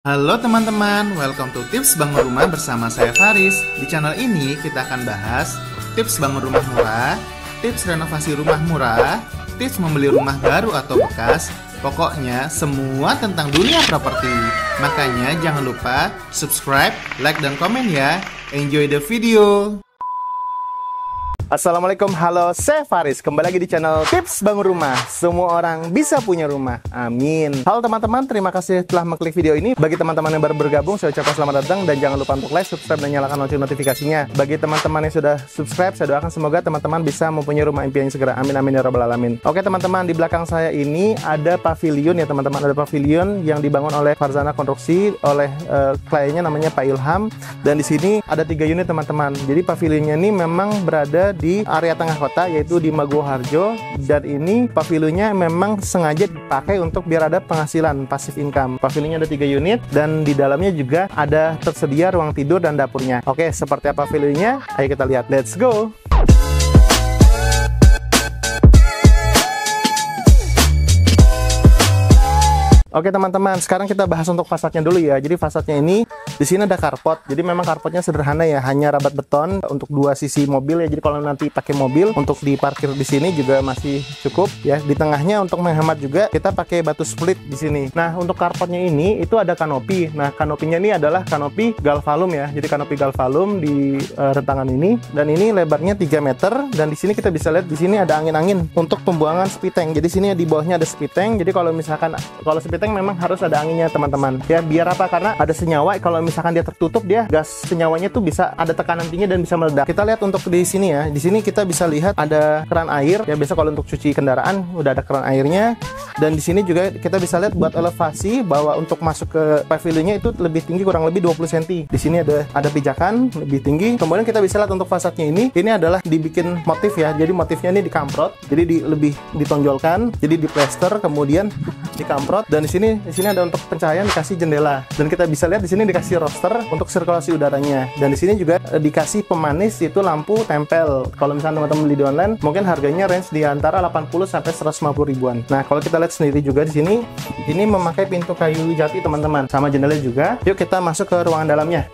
Halo teman-teman, welcome to Tips Bangun Rumah bersama saya Faris. Di channel ini kita akan bahas tips bangun rumah murah, tips renovasi rumah murah, tips membeli rumah baru atau bekas, pokoknya semua tentang dunia properti. Makanya jangan lupa subscribe, like, dan komen ya. Enjoy the video. Assalamualaikum, halo, saya Faris. Kembali lagi di channel Tips Bangun Rumah. Semua orang bisa punya rumah, amin. Halo teman-teman, terima kasih telah mengklik video ini. Bagi teman-teman yang baru bergabung, saya ucapkan selamat datang. Dan jangan lupa untuk like, subscribe, dan nyalakan lonceng notifikasinya. Bagi teman-teman yang sudah subscribe, saya doakan semoga teman-teman bisa mempunyai rumah impian segera, amin amin ya rabbal alamin. Oke teman-teman, di belakang saya ini ada pavilion ya teman-teman. Ada pavilion yang dibangun oleh Farzana Konstruksi, oleh kliennya namanya Pak Ilham. Dan di sini ada 3 unit teman-teman. Jadi pavilionnya ini memang berada di area tengah kota, yaitu di Maguwoharjo. Dan ini pavilionnya memang sengaja dipakai untuk biar ada penghasilan passive income. Pavilionnya ada 3 unit dan di dalamnya juga ada tersedia ruang tidur dan dapurnya. Oke, seperti apa pavilionnya? Ayo kita lihat, let's go. Oke teman-teman, sekarang kita bahas untuk fasadnya dulu ya. Jadi fasadnya ini di sini ada carport. Jadi memang carportnya sederhana ya, hanya rabat beton untuk 2 sisi mobil ya. Jadi kalau nanti pakai mobil untuk diparkir di sini juga masih cukup ya. Di tengahnya untuk menghemat juga kita pakai batu split di sini. Nah, untuk carportnya ini itu ada kanopi. Nah, kanopinya ini adalah kanopi galvalum ya. Jadi kanopi galvalum di rentangan ini, dan ini lebarnya 3 meter. Dan di sini kita bisa lihat di sini ada angin-angin untuk pembuangan spiteng. Jadi sini di bawahnya ada spiteng. Jadi kalau misalkan spiteng memang harus ada anginnya teman-teman ya. Biar apa? Karena ada senyawa, kalau misalkan dia tertutup, dia gas senyawanya tuh bisa ada tekanan tinggi dan bisa meledak. Kita lihat untuk di sini ya. Di sini kita bisa lihat ada keran air ya. Biasa kalau untuk cuci kendaraan udah ada keran airnya. Dan di sini juga kita bisa lihat buat elevasi bahwa untuk masuk ke pavilionnya itu lebih tinggi, kurang lebih 20 cm. Di sini ada pijakan lebih tinggi. Kemudian kita bisa lihat untuk fasadnya ini adalah dibikin motif ya. Jadi motifnya ini dikamprot. Jadi lebih ditonjolkan. Jadi diplester kemudian dikamprot. Dan di sini ada untuk pencahayaan, dikasih jendela. Dan kita bisa lihat di sini dikasih roster untuk sirkulasi udaranya. Dan di sini juga dikasih pemanis, itu lampu tempel. Kalau misalnya teman-teman beli di online, mungkin harganya range di antara 80 sampai 150 ribuan. Nah, kalau kita lihat sendiri juga di sini, ini memakai pintu kayu jati teman-teman, sama jendela juga. Yuk kita masuk ke ruangan dalamnya.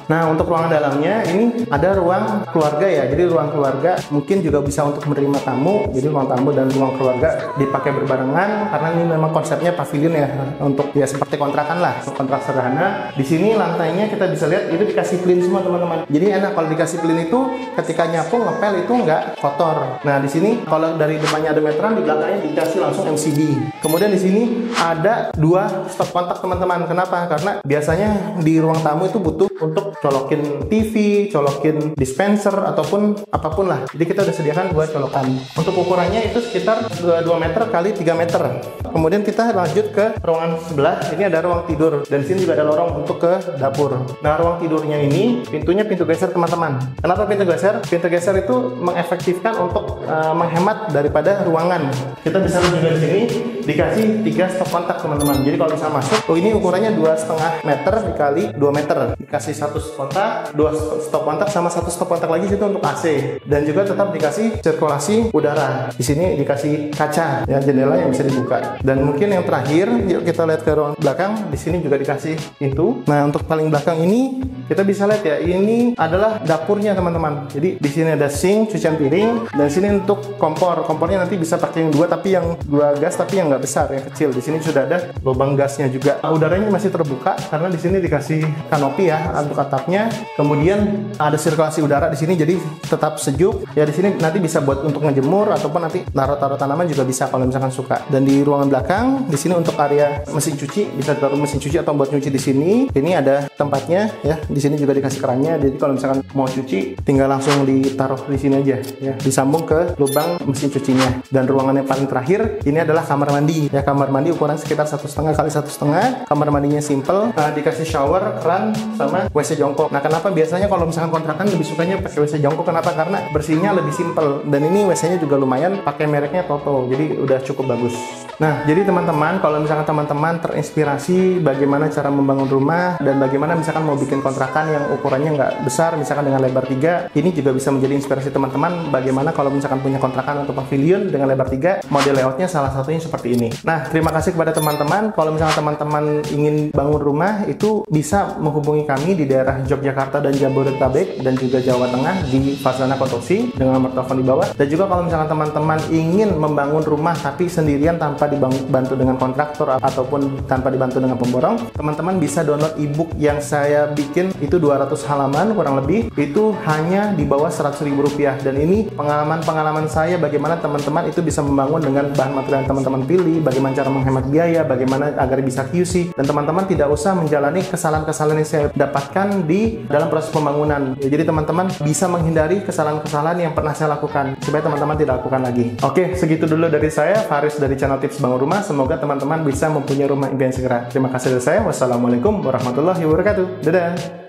Nah, untuk ruangan dalamnya ini ada ruang keluarga ya. Jadi ruang keluarga mungkin juga bisa untuk menerima tamu. Jadi ruang tamu dan ruang keluarga dipakai berbarengan karena ini memang konsepnya pavilion ya, untuk ya seperti kontrakan lah, kontrak sederhana. Di sini lantainya kita bisa lihat itu dikasih clean semua teman-teman. Jadi enak kalau dikasih clean itu ketika nyapu ngepel itu nggak kotor. Nah, di sini kalau dari depannya ada meteran, di belakangnya dikasih langsung MCB. Kemudian di sini ada 2 stop kontak teman-teman. Kenapa? Karena biasanya di ruang tamu itu butuh untuk colokin TV, colokin dispenser, ataupun apapun lah. Jadi kita udah sediakan 2 colokan. Untuk ukurannya itu sekitar 2 meter kali 3 meter. Kemudian kita lanjut ke ruangan sebelah. Ini ada ruang tidur. Dan di sini juga ada lorong untuk ke dapur. Nah, ruang tidurnya ini pintunya pintu geser teman-teman. Kenapa pintu geser? Pintu geser itu mengefektifkan untuk menghemat daripada ruangan. Kita bisa lihat juga di sini dikasih 3 stop kontak teman-teman. Jadi kalau bisa masuk, ini ukurannya 2,5 meter dikali 2 meter. Dikasih 1 kontak, 2 stop kontak, sama 1 stop kontak lagi situ untuk AC. Dan juga tetap dikasih sirkulasi udara. Di sini dikasih kaca ya, jendela yang bisa dibuka. Dan mungkin yang terakhir, yuk kita lihat ke ruang belakang. Di sini juga dikasih pintu. Nah, untuk paling belakang ini kita bisa lihat ya, ini adalah dapurnya teman-teman. Jadi di sini ada sink, cucian piring, dan sini untuk kompor. Kompornya nanti bisa pakai yang 2, tapi yang 2 gas, tapi yang nggak besar, yang kecil. Di sini sudah ada lubang gasnya juga. Udaranya masih terbuka karena di sini dikasih kanopi ya untuk atapnya. Kemudian ada sirkulasi udara di sini, jadi tetap sejuk. Ya, di sini nanti bisa buat untuk ngejemur ataupun nanti taruh tanaman juga bisa kalau misalkan suka. Dan di ruangan belakang di sini untuk area mesin cuci, bisa taruh mesin cuci atau buat nyuci di sini. Ini ada tempatnya ya. Di sini juga dikasih kerannya. Jadi kalau misalkan mau cuci tinggal langsung ditaruh di sini aja ya. Disambung ke lubang mesin cucinya. Dan ruangan yang paling terakhir ini adalah kamar mandi. Ya, kamar mandi ukuran sekitar 1,5 kali 1,5. Kamar mandinya simple. Dikasih shower, keran, sama WC jongkok. Nah, kenapa biasanya kalau misalkan kontrakan lebih sukanya pakai WC jongkok? Kenapa? Karena bersihnya lebih simpel. Dan ini WC-nya juga lumayan, pakai mereknya Toto. Jadi udah cukup bagus. Nah, jadi teman-teman, kalau misalkan teman-teman terinspirasi bagaimana cara membangun rumah dan bagaimana misalkan mau bikin kontrakan yang ukurannya nggak besar, misalkan dengan lebar 3, ini juga bisa menjadi inspirasi teman-teman bagaimana kalau misalkan punya kontrakan atau pavilion dengan lebar 3, model layoutnya salah satunya seperti ini. Nah, terima kasih kepada teman-teman. Kalau misalkan teman-teman ingin bangun rumah, itu bisa menghubungi kami di daerah Yogyakarta dan Jabodetabek dan juga Jawa Tengah di Fazana Kotoksi dengan nomor telepon di bawah. Dan juga kalau misalkan teman-teman ingin membangun rumah tapi sendirian tanpa dibantu dengan kontraktor ataupun tanpa dibantu dengan pemborong, teman-teman bisa download ebook yang saya bikin, itu 200 halaman kurang lebih, itu hanya di bawah Rp100.000. Dan ini pengalaman-pengalaman saya bagaimana teman-teman itu bisa membangun dengan bahan material yang teman-teman pilih, bagaimana cara menghemat biaya, bagaimana agar bisa QC, dan teman-teman tidak usah menjalani kesalahan-kesalahan yang saya dapatkan di dalam proses pembangunan. Ya, jadi teman-teman bisa menghindari kesalahan-kesalahan yang pernah saya lakukan supaya teman-teman tidak lakukan lagi. Oke, segitu dulu dari saya, Faris dari channel Tips Bangun Rumah. Semoga teman-teman bisa mempunyai rumah impian segera. Terima kasih dari saya. Wassalamualaikum warahmatullahi wabarakatuh. Dadah.